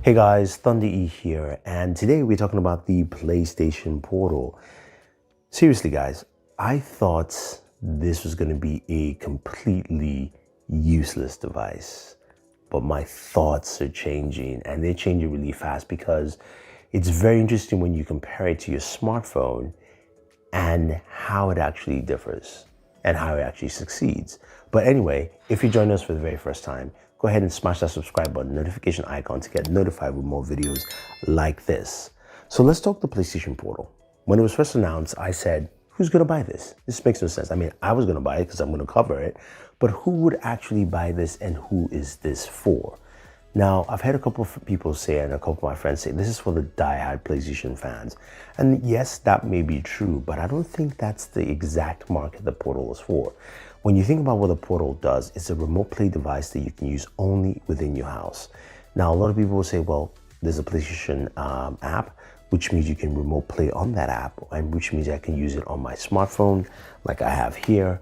Hey guys, Thunder E here, and today we're talking about the PlayStation Portal. Seriously guys, I thought this was going to be a completely useless device, but my thoughts are changing, and they're changing really fast because it's very interesting when you compare it to your smartphone and how it actually differs and how it actually succeeds. But anyway, if you join us for the very first time, go ahead and smash that subscribe button, notification icon to get notified with more videos like this. So let's talk the PlayStation Portal. When it was first announced, I said, who's gonna buy this? This makes no sense. I mean, I was gonna buy it because I'm gonna cover it, but who would actually buy this and who is this for? Now, I've had a couple of people say, and a couple of my friends say, this is for the die-hard PlayStation fans. And yes, that may be true, but I don't think that's the exact market the Portal is for. When you think about what the Portal does, it's a remote play device that you can use only within your house. Now, a lot of people will say, well, there's a PlayStation app, which means you can remote play on that app, and which means I can use it on my smartphone, like I have here,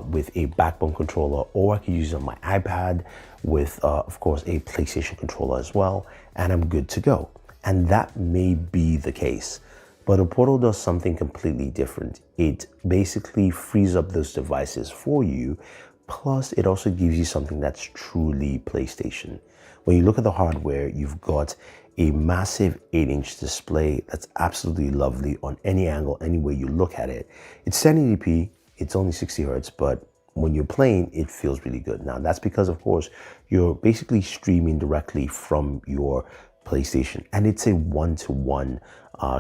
with a backbone controller, or I can use it on my iPad with, of course, a PlayStation controller as well, and I'm good to go. And that may be the case, but the Portal does something completely different. It basically frees up those devices for you, plus it also gives you something that's truly PlayStation. When you look at the hardware, you've got a massive 8-inch display that's absolutely lovely on any angle, any way you look at it. It's 1080p, it's only 60 hertz, but when you're playing, it feels really good. Now, that's because, of course, you're basically streaming directly from your PlayStation, and it's a one-to-one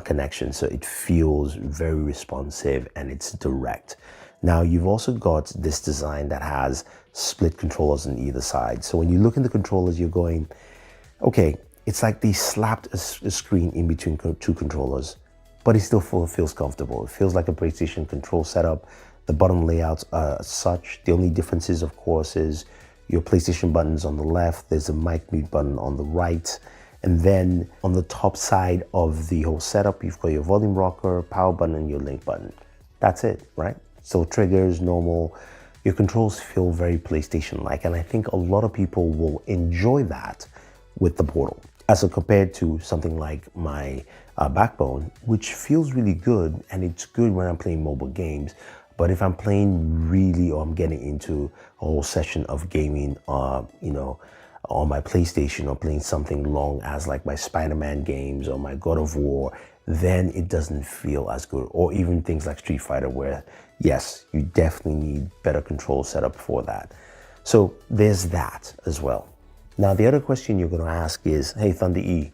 connection, so it feels very responsive and it's direct. Now, you've also got this design that has split controllers on either side. So when you look in the controllers, you're going, okay, it's like they slapped a screen in between two controllers, but it still feels comfortable. It feels like a PlayStation control setup. The button layouts are such. The only differences, of course, is your PlayStation buttons on the left. There's a mic mute button on the right. And then on the top side of the whole setup, you've got your volume rocker, power button, and your link button. That's it, right? So triggers, normal. Your controls feel very PlayStation-like. And I think a lot of people will enjoy that with the Portal, as compared to something like my backbone, which feels really good. And it's good when I'm playing mobile games. But if I'm playing really, or I'm getting into a whole session of gaming, on my PlayStation, or playing something long as like my Spider-Man games or my God of War, then it doesn't feel as good. Or even things like Street Fighter, where yes, you definitely need better control setup for that. So there's that as well. Now, the other question you're going to ask is, hey, Thunder E,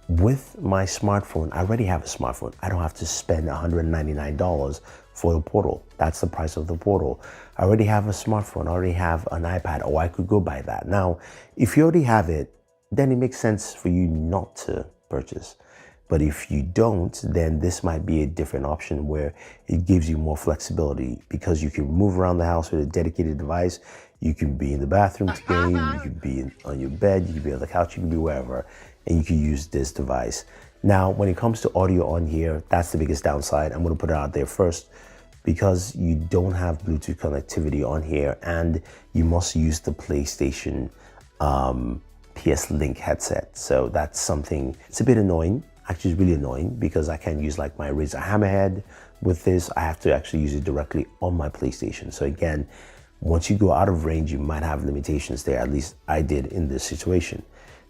with my smartphone, I already have a smartphone. I don't have to spend $199 for the Portal. That's the price of the Portal. I already have a smartphone. I already have an iPad, or I could go buy that. Now, if you already have it, then it makes sense for you not to purchase. But if you don't, then this might be a different option where it gives you more flexibility, because you can move around the house with a dedicated device. You can be in the bathroom to game, you can be on your bed, you can be on the couch, you can be wherever, and you can use this device. Now, when it comes to audio on here, that's the biggest downside. I'm going to put it out there first, because you don't have Bluetooth connectivity on here, and you must use the PlayStation PS Link headset. So that's something, it's a bit annoying. Actually, it's really annoying, because I can't use like my Razer Hammerhead with this. I have to actually use it directly on my PlayStation. So again, once you go out of range, you might have limitations there. At least I did in this situation.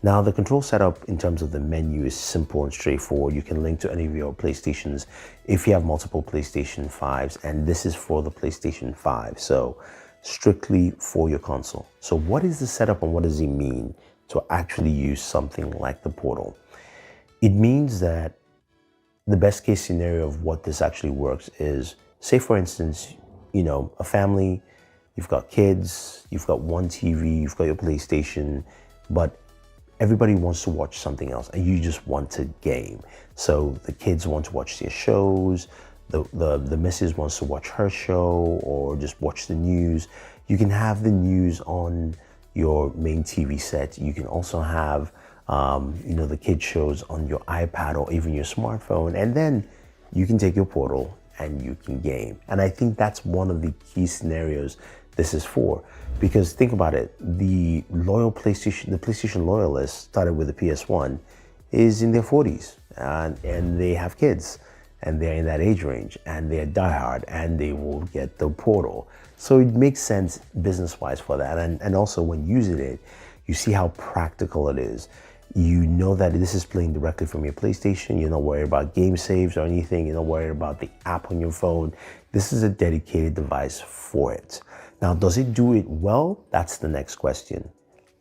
Now, the control setup in terms of the menu is simple and straightforward. You can link to any of your PlayStations if you have multiple PlayStation 5s, and this is for the PlayStation 5, so strictly for your console. So what is the setup, and what does it mean to actually use something like the Portal? It means that the best case scenario of what this actually works is, say for instance, a family, you've got kids, you've got one TV, you've got your PlayStation, but everybody wants to watch something else, and you just want to game. So the kids want to watch their shows, the missus wants to watch her show, or just watch the news. You can have the news on your main TV set. You can also have the kids shows on your iPad or even your smartphone, and then you can take your Portal and you can game. And I think that's one of the key scenarios this is for, because think about it, the the PlayStation loyalists started with the PS1 is in their 40s, and they have kids, and they're in that age range, and they're diehard, and they will get the Portal. So it makes sense business-wise for that. And also when using it, you see how practical it is. You know that this is playing directly from your PlayStation. You're not worried about game saves or anything. You're not worried about the app on your phone. This is a dedicated device for it. Now, does it do it well? That's the next question.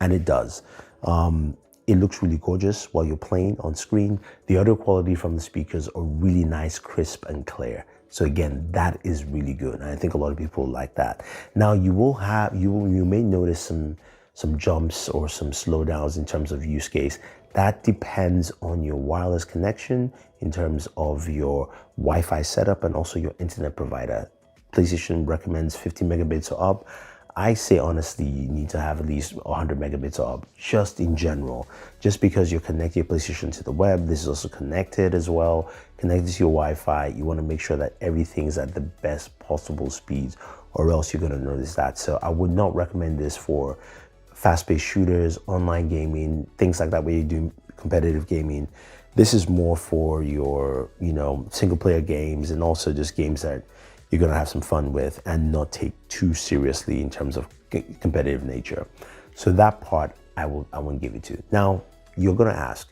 And it does. It looks really gorgeous while you're playing on screen. The audio quality from the speakers are really nice, crisp, and clear. So again, that is really good. And I think a lot of people like that. Now, you may notice some jumps or some slowdowns in terms of use case. That depends on your wireless connection in terms of your Wi-Fi setup and also your internet provider. PlayStation recommends 50 megabits or up. I say honestly, you need to have at least 100 megabits or up, just in general. Just because you're connecting your PlayStation to the web, this is also connected as well, connected to your Wi-Fi. You want to make sure that everything's at the best possible speeds, or else you're going to notice that. So I would not recommend this for fast-paced shooters, online gaming, things like that where you do competitive gaming. This is more for your, single-player games, and also just games that you're gonna have some fun with and not take too seriously in terms of competitive nature. So that part I won't give it to. Now, you're gonna ask,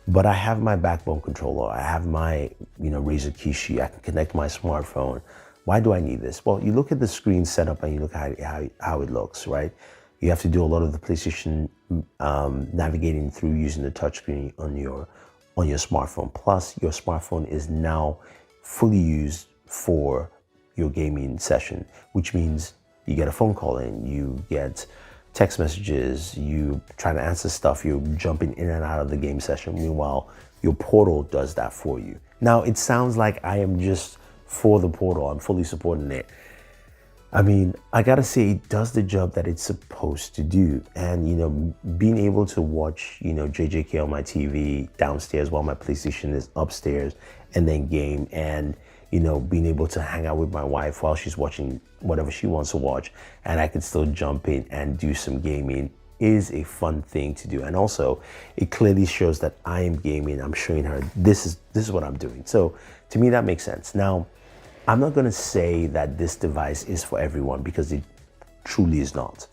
but I have my backbone controller, I have my Razer Kishi, I can connect my smartphone. Why do I need this? Well, you look at the screen setup and you look at how it looks, right? You have to do a lot of the PlayStation navigating through using the touchscreen on your smartphone. Plus, your smartphone is now fully used for your gaming session, which means you get a phone call in, you get text messages, you try to answer stuff, you're jumping in and out of the game session. Meanwhile, your Portal does that for you. Now, it sounds like I am just for the Portal, I'm fully supporting it. I mean, I gotta say, it does the job that it's supposed to do. And, being able to watch, JJK on my TV downstairs while my PlayStation is upstairs, and then game, and, being able to hang out with my wife while she's watching whatever she wants to watch, and I can still jump in and do some gaming, is a fun thing to do. And also, it clearly shows that I am gaming. I'm showing her this is what I'm doing. So to me, that makes sense. Now, I'm not going to say that this device is for everyone, because it truly is not.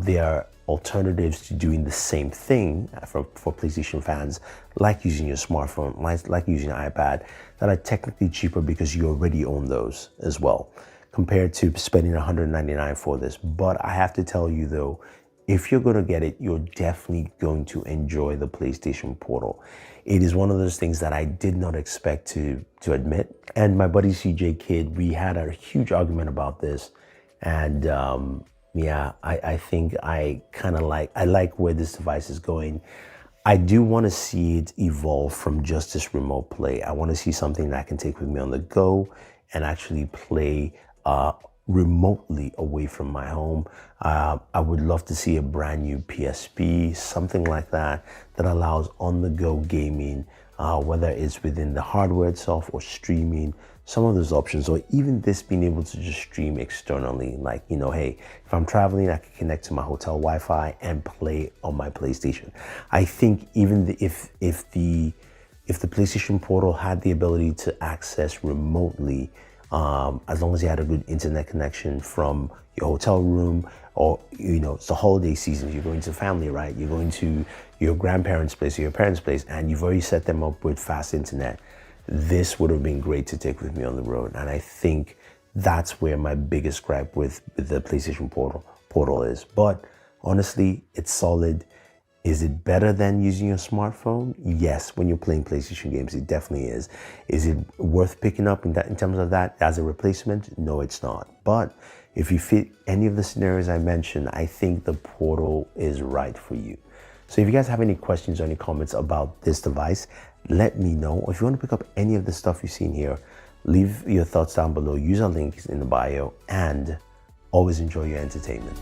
There are alternatives to doing the same thing for PlayStation fans, like using your smartphone, like using an iPad, that are technically cheaper because you already own those as well, compared to spending $199 for this. But I have to tell you though, if you're going to get it, you're definitely going to enjoy the PlayStation Portal. It is one of those things that I did not expect to admit. And my buddy CJ Kid, we had a huge argument about this. And I think I like where this device is going. I do want to see it evolve from just this remote play. I want to see something that I can take with me on the go and actually play remotely away from my home. I would love to see a brand new PSP, something like that allows on-the-go gaming, whether it's within the hardware itself or streaming, some of those options, or even this being able to just stream externally. Like, hey, if I'm traveling, I can connect to my hotel Wi-Fi and play on my PlayStation. I think even if the PlayStation Portal had the ability to access remotely, as long as you had a good internet connection from your hotel room, or it's the holiday season, you're going to family, right? You're going to your grandparents' place or your parents' place, and you've already set them up with fast internet. This would have been great to take with me on the road. And I think that's where my biggest gripe with the PlayStation Portal is. But honestly, it's solid. Is it better than using your smartphone? Yes, when you're playing PlayStation games, it definitely is. Is it worth picking up in terms of that as a replacement? No, it's not. But if you fit any of the scenarios I mentioned, I think the Portal is right for you. So if you guys have any questions or any comments about this device, let me know. If you want to pick up any of the stuff you've seen here, leave your thoughts down below. Use our links in the bio, and always enjoy your entertainment.